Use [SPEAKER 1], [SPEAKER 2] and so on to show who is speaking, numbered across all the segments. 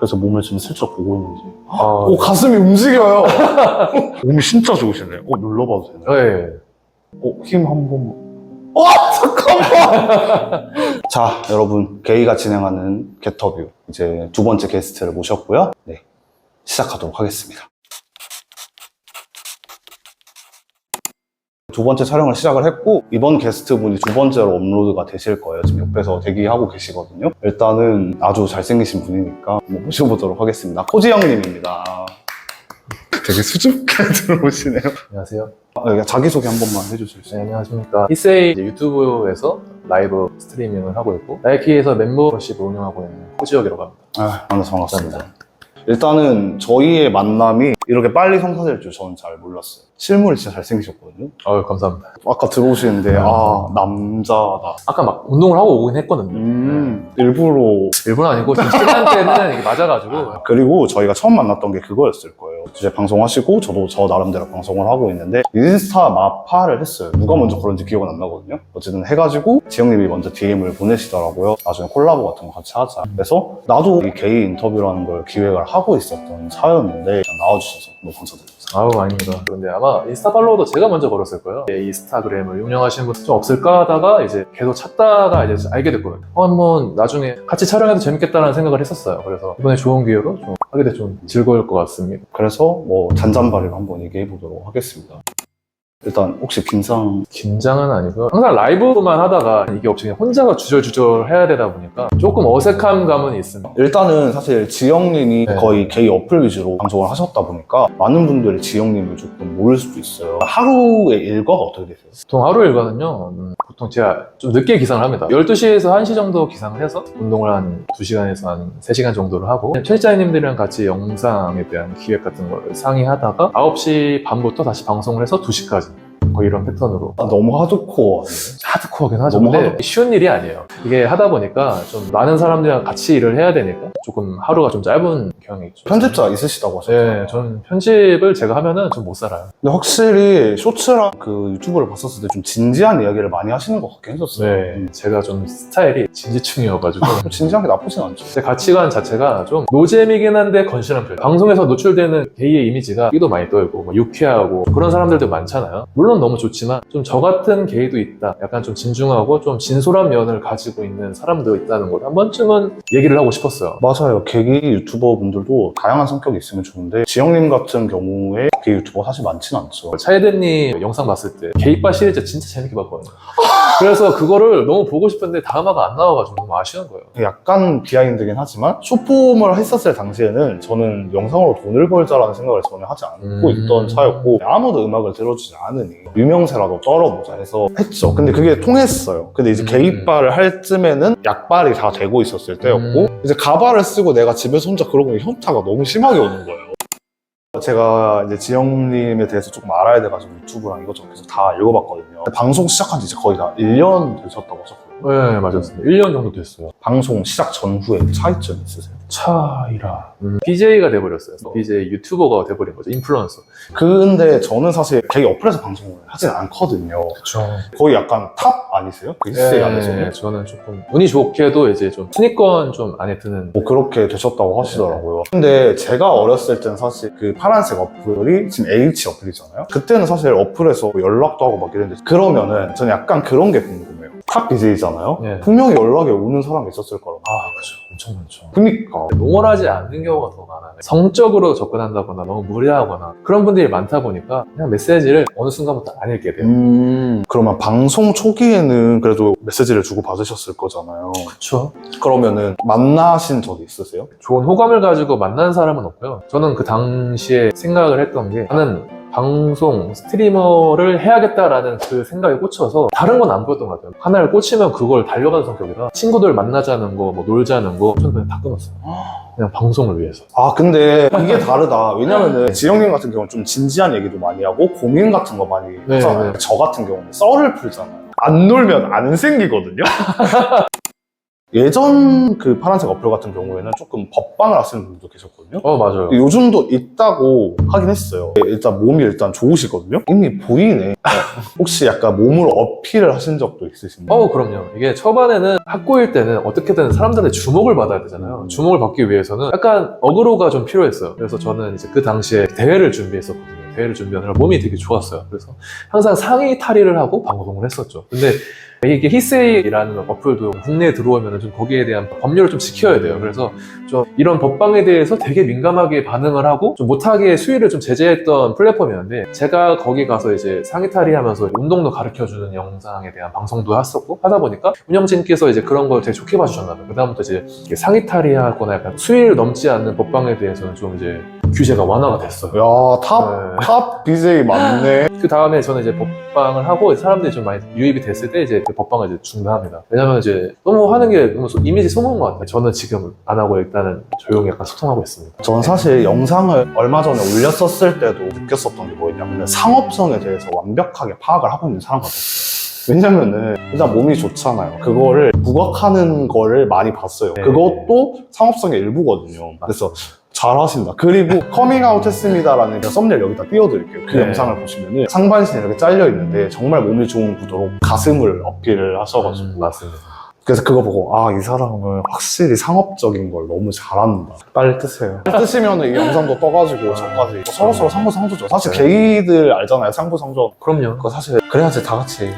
[SPEAKER 1] 그래서 몸을 지금 슬쩍 보고 있는지.
[SPEAKER 2] 오, 가슴이 움직여요.
[SPEAKER 1] 몸이 진짜 좋으시네요. 눌러봐도 되나요?
[SPEAKER 2] 네.
[SPEAKER 1] 힘 한 번만. 잠깐만! 자, 여러분. 게이가 진행하는 겟터뷰. 이제 두 번째 게스트를 모셨고요. 네. 시작하도록 하겠습니다. 두 번째 촬영을 시작을 했고, 이번 게스트분이 두 번째로 업로드가 되실 거예요. 지금 옆에서 대기하고 계시거든요. 일단은 아주 잘생기신 분이니까 한번 모셔보도록 하겠습니다. 코지 형님입니다. 되게 수줍게 들어오시네요.
[SPEAKER 2] 안녕하세요.
[SPEAKER 1] 자기소개 한 번만 해주실 수
[SPEAKER 2] 네,
[SPEAKER 1] 있어요?
[SPEAKER 2] 안녕하십니까. 히세이 유튜브에서 라이브 스트리밍을 하고 있고, 나이키에서 멤버십을 운영하고 있는 호지혁이라고 합니다.
[SPEAKER 1] 만나서 반갑습니다. 일단은 저희의 만남이 이렇게 빨리 성사될 줄 저는 잘 몰랐어요. 실물이 진짜 잘생기셨거든요.
[SPEAKER 2] 감사합니다.
[SPEAKER 1] 아까 들어오시는데 남자다.
[SPEAKER 2] 아까 막 운동을 하고 오긴 했거든요.
[SPEAKER 1] 일부러.
[SPEAKER 2] 일본 아니고 지금 시간대는 이게 맞아가지고.
[SPEAKER 1] 그리고 저희가 처음 만났던 게 그거였을 거예요. 이제 방송하시고 저도 저 나름대로 방송을 하고 있는데 인스타 마파를 했어요. 누가 먼저 그런지 기억은 안 나거든요. 어쨌든 해가지고 지영님이 먼저 DM을 보내시더라고요. 나중에 콜라보 같은 거 같이 하자. 그래서 나도 이 게이 인터뷰라는 걸 기획을 하고 있었던 차였는데 나와주셔서 너무 감사드립니다.
[SPEAKER 2] 아닙니다. 그런데 아마 인스타 팔로워도 제가 먼저 걸었을 거예요. 인스타그램을 운영하시는 분 좀 없을까 하다가 이제 계속 찾다가 이제 알게 됐거든요. 한번 나중에 같이 촬영해도 재밌겠다는 생각을 했었어요. 그래서 이번에 좋은 기회로 좀 하게 돼서 좀 즐거울 것 같습니다.
[SPEAKER 1] 그래서 뭐 잔잔바리로 한번 얘기해 보도록 하겠습니다. 일단 혹시
[SPEAKER 2] 긴장은 아니고요. 항상 라이브만 하다가 이게 없이 그냥 혼자가 주절주절 해야 되다 보니까 조금 어색한 감은 있습니다.
[SPEAKER 1] 일단은 사실 지영님이
[SPEAKER 2] 네.
[SPEAKER 1] 거의 게이 어플 위주로 방송을 하셨다 보니까 많은 분들이 지영님을 조금 모를 수도 있어요. 하루의 일과가 어떻게 되세요?
[SPEAKER 2] 보통 하루 일과는요, 보통 제가 좀 늦게 기상을 합니다. 12시에서 1시 정도 기상을 해서 운동을 한 2시간에서 한 3시간 정도를 하고 편집자님들이랑 같이 영상에 대한 기획 같은 걸 상의하다가 9시 반부터 다시 방송을 해서 2시까지 거의 이런 패턴으로.
[SPEAKER 1] 너무 하드코어.
[SPEAKER 2] 하드코어긴 하죠.
[SPEAKER 1] 너무
[SPEAKER 2] 근데 쉬운 일이 아니에요. 이게 하다 보니까 좀 많은 사람들이랑 같이 일을 해야 되니까 조금 하루가 좀 짧은 경향이 있죠.
[SPEAKER 1] 편집자 있으시다고 하셨잖아요.
[SPEAKER 2] 네, 저는 편집을 제가 하면은 좀 못 살아요.
[SPEAKER 1] 근데 확실히 쇼츠랑 그 유튜브를 봤었을 때 좀 진지한 이야기를 많이 하시는 것 같긴 했었어요.
[SPEAKER 2] 네, 제가 좀 스타일이 진지충이어가지고
[SPEAKER 1] 진지한 게 나쁘진 않죠.
[SPEAKER 2] 제 가치관 자체가 좀 노잼이긴 한데 건실한 편. 방송에서 노출되는 게이의 이미지가 끼도 많이 떨고 뭐 유쾌하고 그런 사람들도 많잖아요. 물론 너무 좋지만 좀 저 같은 게이도 있다. 약간 좀 진중하고 좀 진솔한 면을 가지고 있는 사람도 있다는 걸 한 번쯤은 얘기를 하고 싶었어요.
[SPEAKER 1] 맞아요. 게이 유튜버 분들도 다양한 성격이 있으면 좋은데 지영님 같은 경우에 게이 유튜버 사실 많진 않죠.
[SPEAKER 2] 차예대님 영상 봤을 때 게이바 시리즈 진짜 재밌게 봤거든요. 그래서 그거를 너무 보고 싶은데 다음화가 안 나와가지고 너무 아쉬운 거예요.
[SPEAKER 1] 약간 비하인드긴 하지만 쇼폼을 했었을 당시에는 저는 영상으로 돈을 벌자라는 생각을 전혀 하지 않고 있던 차였고 아무도 음악을 들어주지 않으니 유명세라도 떨어보자 해서 했죠. 근데 그게 통했어요. 근데 이제 게이바를 할 쯤에는 약발이 다 되고 있었을 때였고 이제 가발을 쓰고 내가 집에서 혼자 그러고 있는 현타가 너무 심하게 오는 거예요. 제가 이제 지영님에 대해서 조금 알아야 돼가지고 유튜브랑 이것저것 계속 다 읽어봤거든요. 방송 시작한 지 이제 거의 다 1년 되셨다고 하셨거든요.
[SPEAKER 2] 네, 맞았습니다. 1년 정도 됐어요.
[SPEAKER 1] 방송 시작 전후에 차이점이 있으세요?
[SPEAKER 2] 차이라. BJ가 돼버렸어요. BJ 유튜버가 돼버린 거죠. 인플루언서.
[SPEAKER 1] 근데 저는 사실 게이 어플에서 방송을 하진 않거든요.
[SPEAKER 2] 그쵸.
[SPEAKER 1] 거의 약간 탑 아니세요? 그 히스테이 안에서는?
[SPEAKER 2] 저는 조금 운이 좋게도 이제 좀 순위권 좀 안에 드는.
[SPEAKER 1] 뭐 그렇게 되셨다고 하시더라고요. 근데 제가 어렸을 때는 사실 그 파란색 어플이 지금 H 어플이잖아요. 그때는 사실 어플에서 연락도 하고 막 이랬는데 그러면은 저는 약간 그런 게 궁금해요. 탑 BJ잖아요.
[SPEAKER 2] 네.
[SPEAKER 1] 분명히 연락이 오는 사람이 있었을 거라고.
[SPEAKER 2] 그죠. 엄청 많죠.
[SPEAKER 1] 그니까.
[SPEAKER 2] 노멀하지 않는 경우가 더 많아요. 성적으로 접근한다거나 너무 무리하거나 그런 분들이 많다 보니까 그냥 메시지를 어느 순간부터 안 읽게 돼요.
[SPEAKER 1] 그러면 방송 초기에는 그래도 메시지를 주고 받으셨을 거잖아요.
[SPEAKER 2] 그쵸.
[SPEAKER 1] 그러면은 만나신 적이 있으세요?
[SPEAKER 2] 좋은 호감을 가지고 만난 사람은 없고요. 저는 그 당시에 생각을 했던 게 나는 방송, 스트리머를 해야겠다라는 그 생각에 꽂혀서 다른 건 안 보였던 것 같아요. 하나를 꽂히면 그걸 달려가는 성격이라 친구들 만나자는 거, 뭐 놀자는 거 저는 그냥 다 끊었어요. 그냥 방송을 위해서.
[SPEAKER 1] 근데 이게 다르다. 왜냐면은 지영님 같은 경우는 좀 진지한 얘기도 많이 하고 고민 같은 거 많이 하잖아요. 저 같은 경우는 썰을 풀잖아요. 안 놀면 안 생기거든요. 예전 그 파란색 어플 같은 경우에는 조금 법방을 하시는 분들도 계셨거든요.
[SPEAKER 2] 맞아요.
[SPEAKER 1] 요즘도 있다고 하긴 했어요. 일단 몸이 일단 좋으시거든요. 이미 보이네. 혹시 약간 몸으로 어필을 하신 적도 있으신가요?
[SPEAKER 2] 그럼요. 이게 초반에는 학고일 때는 어떻게든 사람들의 주목을 받아야 되잖아요. 주목을 받기 위해서는 약간 어그로가 좀 필요했어요. 그래서 저는 이제 그 당시에 대회를 준비했었거든요. 대회를 준비하느라 몸이 되게 좋았어요. 그래서 항상 상의 탈의를 하고 방송을 했었죠. 근데 이게 히세이라는 어플도 국내에 들어오면 좀 거기에 대한 법률을 좀 지켜야 돼요. 그래서 좀 이런 법방에 대해서 되게 민감하게 반응을 하고 좀 못하게 수위를 좀 제재했던 플랫폼이었는데, 제가 거기 가서 이제 상의 탈의하면서 운동도 가르쳐주는 영상에 대한 방송도 했었고 하다 보니까 운영진께서 이제 그런 걸 되게 좋게 봐주셨나 봐요. 그다음부터 이제 상의 탈의하거나 약간 수위를 넘지 않는 법방에 대해서는 좀 이제 규제가 완화가 됐어요.
[SPEAKER 1] 야, 탑 BJ 맞네.
[SPEAKER 2] 그 다음에 저는 이제 법방을 하고 사람들이 좀 많이 유입이 됐을 때 이제 그 법방을 이제 중단합니다. 왜냐면 이제 너무 하는 게 너무 이미지 소모인 것 같아요. 저는 지금 안 하고 일단은 조용히 약간 소통하고 있습니다.
[SPEAKER 1] 저는 사실 영상을 얼마 전에 올렸었을 때도 느꼈었던 게 뭐였냐면 상업성에 대해서 완벽하게 파악을 하고 있는 사람 같았어요. 왜냐면은 일단 몸이 좋잖아요. 그거를 부각하는 거를 많이 봤어요.
[SPEAKER 2] 네.
[SPEAKER 1] 그것도 상업성의 일부거든요. 그래서 잘하신다. 그리고 커밍아웃 했습니다라는 그 썸네일 여기다 띄워드릴게요. 그
[SPEAKER 2] 네.
[SPEAKER 1] 영상을 보시면은 상반신이 이렇게 잘려 있는데 정말 몸이 좋은 구도로 가슴을 어필을 하셔가지고
[SPEAKER 2] 맞습니다.
[SPEAKER 1] 그래서 그거 보고 아, 이 사람은 확실히 상업적인 걸 너무 잘한다. 빨리 뜨세요. 뜨시면은 이 영상도 떠가지고 저까지 서로서로 상부상조죠. 사실
[SPEAKER 2] 네.
[SPEAKER 1] 게이들 알잖아요. 상부상조.
[SPEAKER 2] 그럼요.
[SPEAKER 1] 그거 사실 그래야지 다 같이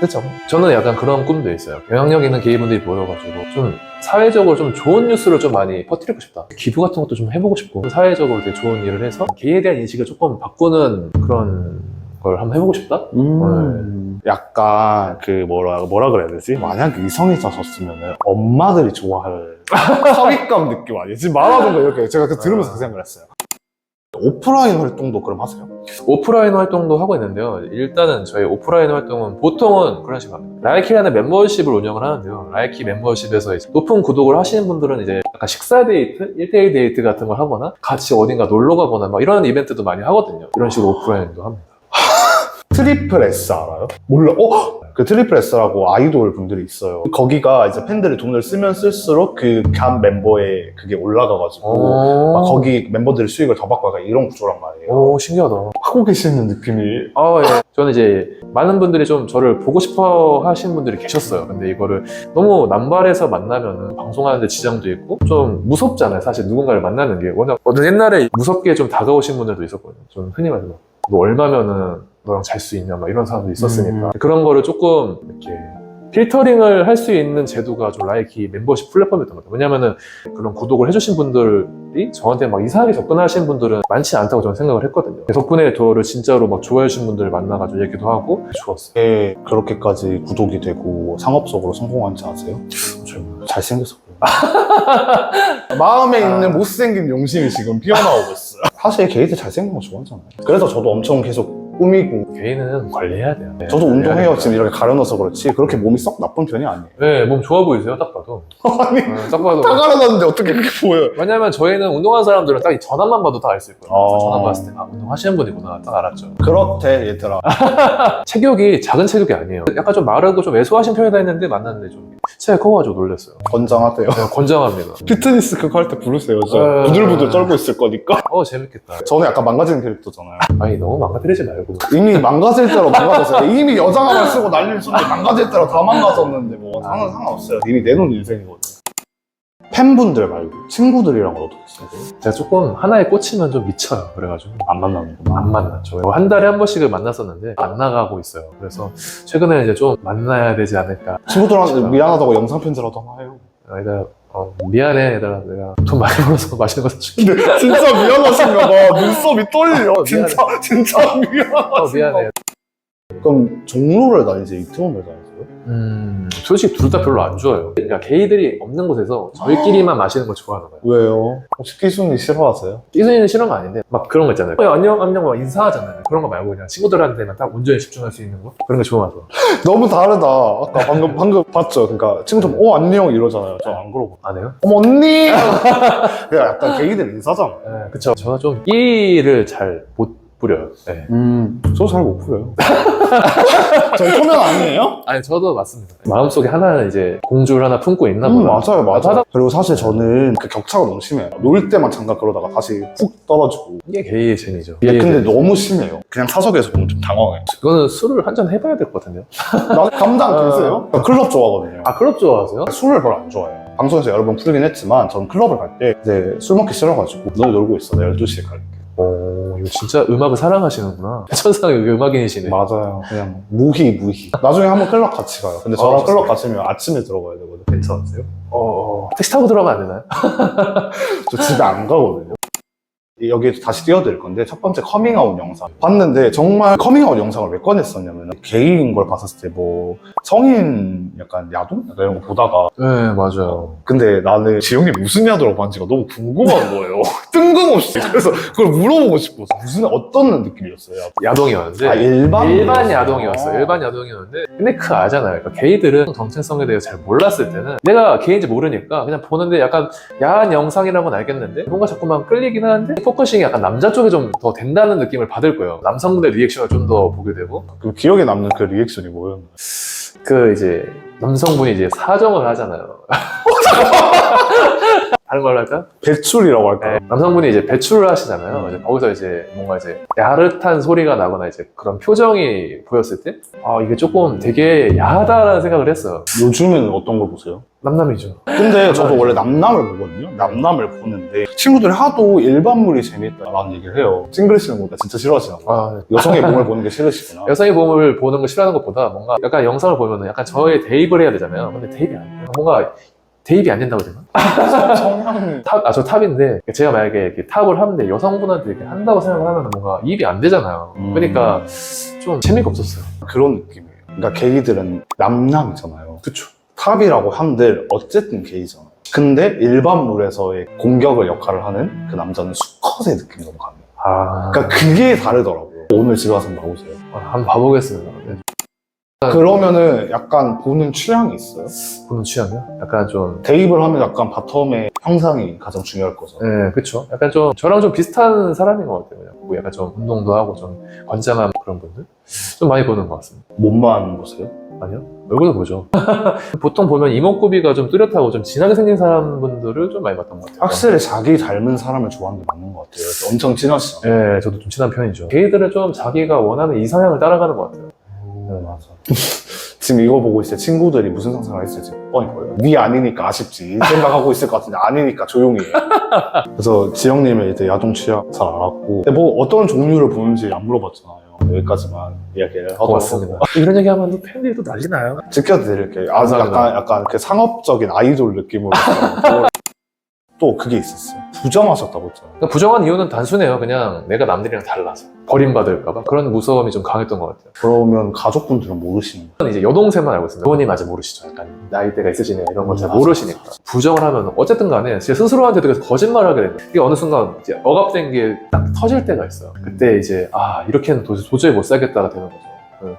[SPEAKER 1] 뜨죠.
[SPEAKER 2] 저는 약간 그런 꿈도 있어요. 영향력 있는 게이분들이 모여가지고 좀 사회적으로 좀 좋은 뉴스를 좀 많이 퍼뜨리고 싶다. 기부 같은 것도 좀 해보고 싶고 사회적으로 되게 좋은 일을 해서 게이에 대한 인식을 조금 바꾸는 그런 걸 한번 해보고 싶다?
[SPEAKER 1] 약간 그 뭐라 그래야 되지? 만약 이성애자셨으면은 엄마들이 좋아할 사윗감 느낌 아니에요? 지금 말하는 거 이렇게 제가 들으면서 그 생각을 했어요. 오프라인 활동도 그럼 하세요?
[SPEAKER 2] 오프라인 활동도 하고 있는데요. 일단은 저희 오프라인 활동은 보통은 그런 식으로 합니다. 라이키라는 멤버십을 운영을 하는데요. 라이키 멤버십에서 이제 높은 구독을 하시는 분들은 이제 약간 식사 데이트, 1대1 데이트 같은 걸 하거나 같이 어딘가 놀러 가거나 막 이런 이벤트도 많이 하거든요. 이런 식으로 오프라인도 합니다.
[SPEAKER 1] 트리플 S 알아요? 몰라. 그 트리플 S라고 아이돌 분들이 있어요. 거기가 이제 팬들이 돈을 쓰면 쓸수록 그 간 멤버의 그게 올라가가지고 막 거기 멤버들의 수익을 더 받고 약간 이런 구조란 말이에요.
[SPEAKER 2] 오, 신기하다.
[SPEAKER 1] 하고 계시는 느낌이.
[SPEAKER 2] 예. 저는 이제 많은 분들이 좀 저를 보고 싶어 하시는 분들이 계셨어요. 근데 이거를 너무 남발해서 만나면은 방송하는데 지장도 있고 좀 무섭잖아요. 사실 누군가를 만나는 게. 워낙 옛날에 무섭게 좀 다가오신 분들도 있었거든요. 좀 흔히 말해서 너 얼마면은 너랑 잘 수 있냐 막 이런 사람도 있었으니까 그런 거를 조금 이렇게 필터링을 할 수 있는 제도가 좀 라이키 멤버십 플랫폼이었던 것 같아요. 왜냐면은 그런 구독을 해주신 분들이 저한테 막 이상하게 접근하시는 분들은 많지 않다고 저는 생각을 했거든요. 덕분에 저를 진짜로 막 좋아해 주신 분들을 만나가지고 얘기도 하고 좋았어요.
[SPEAKER 1] 왜 그렇게까지 구독이 되고 상업적으로 성공한지 아세요? 잘생겨서 그래요. 마음에 있는 못생긴 용심이 지금 피어나오고 있어요. 사실 게이들 잘생긴 거 좋아하잖아요. 그래서 저도 엄청 계속 꾸미고
[SPEAKER 2] 개인은 관리해야 돼요. 네,
[SPEAKER 1] 저도 운동해요.
[SPEAKER 2] 관리해야
[SPEAKER 1] 지금 이렇게 가려놔서 그렇지 그렇게 몸이 썩 나쁜 편이 아니에요.
[SPEAKER 2] 네, 몸 좋아 보이세요, 딱 봐도.
[SPEAKER 1] 아니
[SPEAKER 2] 딱 봐도.
[SPEAKER 1] 다 가려놨는데 어떻게 그렇게 보여요?
[SPEAKER 2] 왜냐면 저희는 운동하는 사람들은 딱 이 전화만 봐도 다 알 수 있거든요. 그래서
[SPEAKER 1] 아.
[SPEAKER 2] 전화 봤을 때, 운동하시는 분이구나, 딱 알았죠.
[SPEAKER 1] 그렇대 얘들아.
[SPEAKER 2] 체격이 작은 체격이 아니에요. 약간 좀 마르고 좀 왜소하신 편이다 했는데 만났는데 좀 체가 커가지고 놀랐어요.
[SPEAKER 1] 건장하대요.
[SPEAKER 2] 네, 권장합니다.
[SPEAKER 1] 피트니스 그거 할 때 부르세요. 저
[SPEAKER 2] 네.
[SPEAKER 1] 부들부들 떨고 있을 거니까.
[SPEAKER 2] 재밌겠다.
[SPEAKER 1] 저는 약간 망가지는 캐릭터잖아요.
[SPEAKER 2] 아니, 너무 망가뜨리지 말고.
[SPEAKER 1] 이미 망가질 대로 망가졌어요. 이미 여장하나 쓰고 난리를 쳤는데 망가질 대로 다 망가졌는데 뭐 저는 상관없어요. 이미 내놓은 인생이거든요. 팬분들 말고 친구들이랑은 어떻게 지내세요?
[SPEAKER 2] 제가 조금 하나에 꽂히면 좀 미쳐요. 그래가지고.
[SPEAKER 1] 안 만나는구나.
[SPEAKER 2] 안 만났죠. 한 달에 한 번씩을 만났었는데 안 나가고 있어요. 그래서 최근에 이제 좀 만나야 되지 않을까.
[SPEAKER 1] 친구들한테 미안하다고 영상 편지라도 하나 해요.
[SPEAKER 2] 얘들아, 미안해. 얘들아, 내가 돈 많이 벌어서 맛있는 거 사줄게.
[SPEAKER 1] 근데 진짜 미안하신가 봐. 눈썹이 떨려.
[SPEAKER 2] 미안해.
[SPEAKER 1] 진짜 미안하신가
[SPEAKER 2] 미안해.
[SPEAKER 1] 봐. 그럼 종로를 다니세요? 이태원을 다니세요?
[SPEAKER 2] 솔직히 둘 다 별로 안 좋아요. 그러니까 게이들이 없는 곳에서 저희끼리만 마시는 걸 좋아하는 거예요.
[SPEAKER 1] 왜요? 혹시 끼순이 싫어하세요?
[SPEAKER 2] 끼순이는 싫은 거 아닌데 막 그런 거 있잖아요. 안녕 안녕 막 인사하잖아요. 그런 거 말고 그냥 친구들한테만 딱 온전히 집중할 수 있는 거 그런 게 좋아서.
[SPEAKER 1] 너무 다르다. 아까 방금 봤죠? 그러니까 친구들 안녕 이러잖아요. 저 안 그러고.
[SPEAKER 2] 안 해요?
[SPEAKER 1] 어머 언니! 그냥 약간 게이들 인사잖아요.
[SPEAKER 2] 네, 그쵸. 저는 좀 끼를 잘 못 뿌려요. 네.
[SPEAKER 1] 저 잘 못 풀어요. 저희 초면 아니에요?
[SPEAKER 2] 아니 저도 맞습니다. 마음속에 하나는 이제 공주를 하나 품고 있나 보다.
[SPEAKER 1] 맞아요. 그리고 사실 저는 그 격차가 너무 심해요. 놀 때만 잠깐 그러다가 다시 훅 떨어지고.
[SPEAKER 2] 이게 게이의 재미죠.
[SPEAKER 1] 근데 너무 심해요. 그냥 사석에서 보면 좀 당황해요.
[SPEAKER 2] 그거는 술을 한 잔 해봐야 될 것 같은데요.
[SPEAKER 1] 나 감당 되세요? 클럽 좋아하거든요.
[SPEAKER 2] 아 클럽 좋아하세요?
[SPEAKER 1] 술을 별로 안 좋아해요. 방송에서 여러 번 풀긴 했지만 전 클럽을 갈 때 이제 술 먹기 싫어가지고 너 놀고 있어. 내가 12시에 갈게.
[SPEAKER 2] 오, 이거 진짜 음악을 사랑하시는구나. 천상의 음악인이시네.
[SPEAKER 1] 맞아요. 그냥 무희. 나중에 한번 클럽 같이 가요. 근데 저랑 클럽 같이면 아침에 들어가야 되거든요. 괜찮으세요?
[SPEAKER 2] 택시 타고 들어가면 안 되나요?
[SPEAKER 1] 저 집에 안 가거든요. 여기에 다시 띄워드릴 건데 첫 번째 커밍아웃 영상 봤는데 정말 커밍아웃 영상을 왜 꺼냈었냐면 게이인 걸 봤었을 때 뭐 성인 약간 야동? 약간 이런 거 보다가
[SPEAKER 2] 네, 맞아요.
[SPEAKER 1] 근데 나는 지영이 무슨 야도라고 봤는지가 너무 궁금한 거예요. 뜬금없이. 그래서 그걸 물어보고 싶어서 어떤 느낌이었어요?
[SPEAKER 2] 야동이었는데. 일반 야동이었어요. 일반 야동이었는데. 근데 그 알잖아요. 그러니까 게이들은 정체성에 대해 잘 몰랐을 때는 내가 게이인지 모르니까 그냥 보는데 약간 야한 영상이라는 건 알겠는데 뭔가 자꾸만 끌리긴 하는데 포커싱이 약간 남자 쪽에 좀 더 된다는 느낌을 받을 거예요. 남성들의 리액션을 좀 더 보게 되고.
[SPEAKER 1] 그 기억에 남는 그 리액션이 뭐였나요?
[SPEAKER 2] 그 이제 남성분이 이제 사정을 하잖아요. 다른 걸로 할까?
[SPEAKER 1] 배출이라고 할까요?
[SPEAKER 2] 네, 남성분이 이제 배출을 하시잖아요. 이제 거기서 이제 뭔가 이제 야릇한 소리가 나거나 이제 그런 표정이 보였을 때, 아, 이게 조금 되게 야하다라는 생각을 했어요.
[SPEAKER 1] 요즘에는 어떤 걸 보세요?
[SPEAKER 2] 남남이죠.
[SPEAKER 1] 근데 저도 원래 남남을 보거든요. 남남을 보는데 친구들이 하도 일반물이 재밌다라는 얘기를 해요. 싱글시는 보니까 진짜 싫어하시나 봐요.
[SPEAKER 2] 아,
[SPEAKER 1] 여성의 몸을 보는 게 싫으시구나.
[SPEAKER 2] 여성의 몸을 보는 거 싫어하는 것보다 뭔가 약간 영상을 보면은 약간 저의 대입을 해야 되잖아요. 근데 대입이 안 돼요. 뭔가 대입이 안 된다고 해야 되나?
[SPEAKER 1] 성향이
[SPEAKER 2] 저 탑인데 제가 만약에 이렇게 탑을 하는데 여성분한테 이렇게 한다고 생각을 하면 뭔가 입이 안 되잖아요. 그러니까 좀 재미가 없었어요.
[SPEAKER 1] 그런 느낌이에요. 그러니까 게이들은 남남이잖아요.
[SPEAKER 2] 그쵸.
[SPEAKER 1] 탑이라고 한들 어쨌든 게이잖아요. 근데 일반물에서의 공격을 역할을 하는 그 남자는 수컷의 느낌이 너무 강해요.
[SPEAKER 2] 아,
[SPEAKER 1] 그러니까 그게 다르더라고요. 오늘 집에 와서 한번 봐보세요.
[SPEAKER 2] 한번 봐보겠습니다. 네.
[SPEAKER 1] 그러면은 약간 보는 취향이 있어요?
[SPEAKER 2] 보는 취향이요? 약간 좀,
[SPEAKER 1] 대입을 하면 약간 바텀의 형상이 가장 중요할 거죠.
[SPEAKER 2] 네, 그쵸. 약간 좀, 저랑 좀 비슷한 사람인 것 같아요. 그냥. 뭐 약간 좀 운동도 하고 좀 건장한 그런 분들? 좀 많이 보는 것 같습니다.
[SPEAKER 1] 몸만 보세요?
[SPEAKER 2] 아니요? 얼굴도 보죠. 보통 보면 이목구비가 좀 뚜렷하고 좀 진하게 생긴 사람분들을 좀 많이 봤던 것 같아요.
[SPEAKER 1] 확실히 자기 닮은 사람을 좋아하는 게 맞는 것 같아요. 엄청 친하시죠?
[SPEAKER 2] 네, 저도 좀 친한 편이죠. 게이들은 좀 자기가 원하는 이상향을 따라가는 것 같아요.
[SPEAKER 1] 네, 맞아. 지금 이거 보고 있을 때 친구들이 무슨 상상을 했을지 뻔히 보여요. 네 아니니까 아쉽지 생각하고 있을 것 같은데 아니니까 조용히 해. 그래서 지영님의 이제 야동 취향 잘 알았고 근데 뭐 어떤 종류를 보는지 안 물어봤잖아요. 여기까지만 이야기를 하도록
[SPEAKER 2] 고맙습니다.
[SPEAKER 1] 하고.
[SPEAKER 2] 이런 얘기하면 또 팬들이 또 난리 나요.
[SPEAKER 1] 지켜드릴게요. 아주
[SPEAKER 2] 감사합니다.
[SPEAKER 1] 약간 그 상업적인 아이돌 느낌으로 또 그게 있었어요. 부정하셨다고 했잖아요.
[SPEAKER 2] 그러니까 부정한 이유는 단순해요. 그냥 내가 남들이랑 달라서. 버림받을까봐. 그런 무서움이 좀 강했던 것 같아요.
[SPEAKER 1] 그러면 가족분들은 모르시는 거예요?
[SPEAKER 2] 저는 이제 여동생만 알고 있습니다. 부모님 아직 모르시죠. 약간 나이대가 있으시네. 이런 걸 잘
[SPEAKER 1] 맞아,
[SPEAKER 2] 모르시니까. 부정을 하면 어쨌든 간에 제 스스로한테도 계속 거짓말을 하게 됩니다. 이게 어느 순간 이제 억압된 게 딱 터질 때가 있어요. 그때 이제 아 이렇게는 도저히 못 살겠다가 되는 거죠. 그래서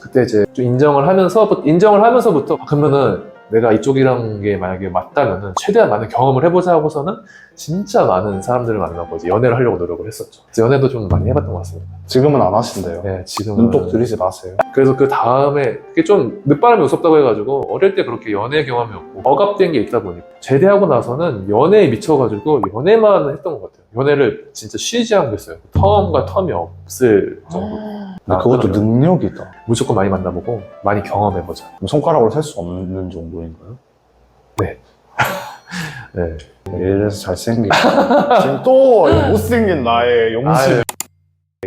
[SPEAKER 2] 그때 이제 좀 인정을 하면서부터 그러면은 내가 이쪽이란 게 만약에 맞다면은 최대한 많은 경험을 해보자 하고서는 진짜 많은 사람들을 만나고 이제 연애를 하려고 노력을 했었죠. 그래서 연애도 좀 많이 해봤던 것 같습니다.
[SPEAKER 1] 지금은 안 하신대요.
[SPEAKER 2] 네, 지금은.
[SPEAKER 1] 눈독 들이지 마세요.
[SPEAKER 2] 그래서 그 다음에 그게 좀 늦바람이 무섭다고 해가지고 어릴 때 그렇게 연애 경험이 없고 억압된 게 있다 보니까 제대하고 나서는 연애에 미쳐가지고 연애만 했던 것 같아요. 연애를 진짜 쉬지 않고 했어요. 텀과 텀이 없을 정도.
[SPEAKER 1] 근데 그것도 능력이다.
[SPEAKER 2] 무조건 많이 만나보고 많이 경험해보자.
[SPEAKER 1] 손가락으로 셀 수 없는 정도인가요?
[SPEAKER 2] 네.
[SPEAKER 1] 이래서 잘생긴 지금 또 못생긴 나의 용신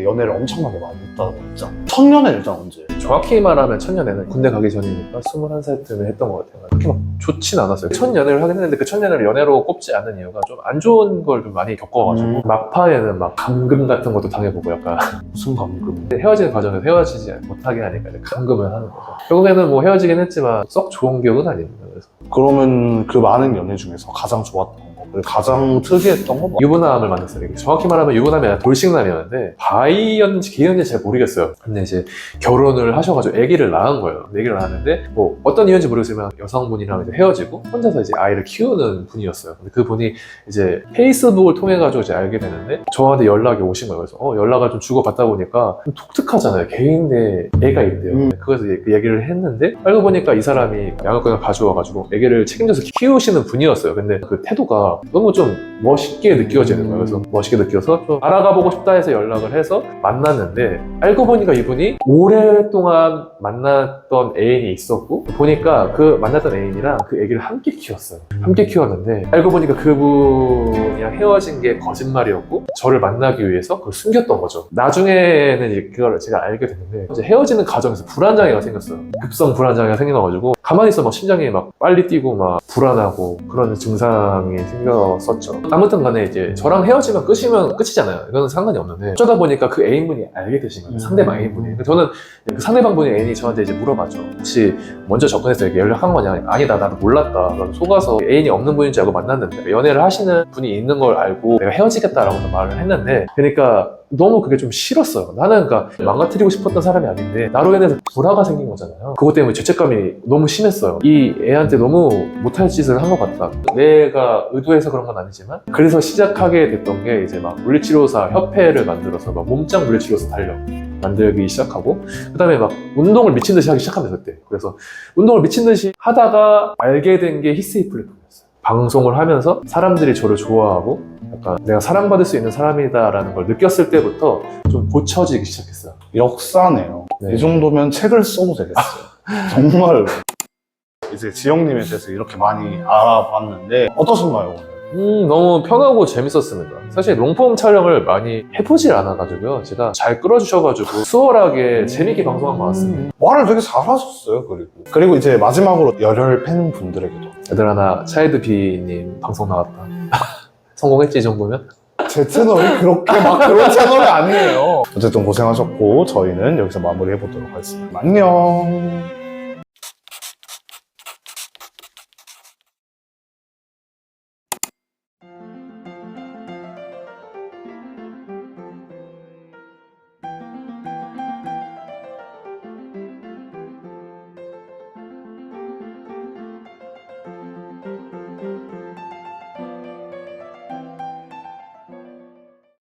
[SPEAKER 1] 연애를 엄청나게 많이 했다고 했잖아. 첫년에 일단 언제?
[SPEAKER 2] 정확히 말하면 첫 연애는 군대 가기 전이니까 21살쯤에 했던 것 같아요. 그렇게 막 좋진 않았어요. 첫 연애를 하긴 했는데 그 첫 연애를 연애로 꼽지 않는 이유가 좀 안 좋은 걸 좀 많이 겪어가지고 막판에는 막 감금 같은 것도 당해보고 약간
[SPEAKER 1] 무슨 감금?
[SPEAKER 2] 헤어지는 과정에서 헤어지지 못하게 하니까 이제 감금을 하는 거죠. 결국에는 뭐 헤어지긴 했지만 썩 좋은 기억은 아닙니다. 그래서
[SPEAKER 1] 그러면 그 많은 연애 중에서 가장 좋았던 거 가장 특이했던 거
[SPEAKER 2] 유부남을 만났어요. 정확히 말하면 유부남이 아니라 돌싱남이었는데 바이였는지 게이였는지 잘 모르겠어요. 근데 이제 결혼을 하셔가지고 아기를 낳은 거예요. 아기를 낳았는데 뭐 어떤 이유인지 모르겠지만 여성분이랑 이제 헤어지고 혼자서 이제 아이를 키우는 분이었어요. 근데 그분이 이제 페이스북을 통해 가지고 이제 알게 되는데 저한테 연락이 오신 거예요. 그래서 연락을 좀 주고받다 보니까 좀 독특하잖아요. 개인인데 애가 있대요. 그래서 이제 그 얘기를 했는데 알고 보니까 이 사람이 양육권을 가져와가지고 애기를 책임져서 키우시는 분이었어요. 근데 그 태도가 너무 좀 멋있게 느껴지는 거예요. 그래서 멋있게 느껴서 좀 알아가보고 싶다 해서 연락을 해서 만났는데 알고 보니까 이분이 오랫동안 만났던 애인이 있었고 보니까 그 만났던 애인이랑 그 애기를 함께 키웠어요. 함께 키웠는데 알고 보니까 그분이랑 헤어진 게 거짓말이었고 저를 만나기 위해서 그걸 숨겼던 거죠. 나중에는 이제 그걸 제가 알게 됐는데 이제 헤어지는 과정에서 불안장애가 생겼어요. 급성 불안장애가 생겨가지고 가만히 있어 막 심장이 막 빨리 뛰고 막 불안하고 그런 증상이 생겼었죠. 아무튼 간에 이제 저랑 헤어지면 끝이잖아요. 이거는 상관이 없는데 어쩌다 보니까 그 애인분이 알게 되신 거예요. 상대방 애인분이. 저는 그 상대방 분의 애인이 저한테 이제 물어봤죠. 혹시 먼저 접근해서 이렇게 연락한 거냐? 아니다, 나도 몰랐다. 나도 속아서 애인이 없는 분인 줄 알고 만났는데 연애를 하시는 분이 있는 걸 알고 내가 헤어지겠다라고 말을 했는데 그러니까 너무 그게 좀 싫었어요. 나는 그러니까 망가뜨리고 싶었던 사람이 아닌데 나로 인해서 불화가 생긴 거잖아요. 그것 때문에 죄책감이 너무 심했어요. 이 애한테 너무 못할 짓을 한 것 같다. 내가 의도해서 그런 건 아니지만 그래서 시작하게 됐던 게 이제 막 물리치료사 협회를 만들어서 막 몸짱 물리치료사 달력 만들기 시작하고 그 다음에 막 운동을 미친 듯이 하기 시작하면서 그때 그래서 운동을 미친 듯이 하다가 알게 된 게 히스테리 플랫폼이었어요. 방송을 하면서 사람들이 저를 좋아하고 약간 내가 사랑받을 수 있는 사람이다라는 걸 느꼈을 때부터 좀 고쳐지기 시작했어요.
[SPEAKER 1] 역사네요.
[SPEAKER 2] 네.
[SPEAKER 1] 이 정도면 책을 써도 되겠어요. 정말 이제 지영님에 대해서 이렇게 많이 알아봤는데 어떠신가요 오늘?
[SPEAKER 2] 너무 편하고 재밌었습니다. 사실 롱폼 촬영을 많이 해보질 않아가지고요. 제가 잘 끌어주셔가지고 수월하게 재밌게 방송한 것 같습니다.
[SPEAKER 1] 말을 되게 잘하셨어요. 그리고 이제 마지막으로 열혈 팬분들에게도
[SPEAKER 2] 얘들아 나 차이드비님 방송 나왔다. 성공했지 이 정도면?
[SPEAKER 1] 제 채널이 그렇게 막 그런 채널이 아니에요. 어쨌든 고생하셨고 저희는 여기서 마무리해보도록 하겠습니다. 안녕.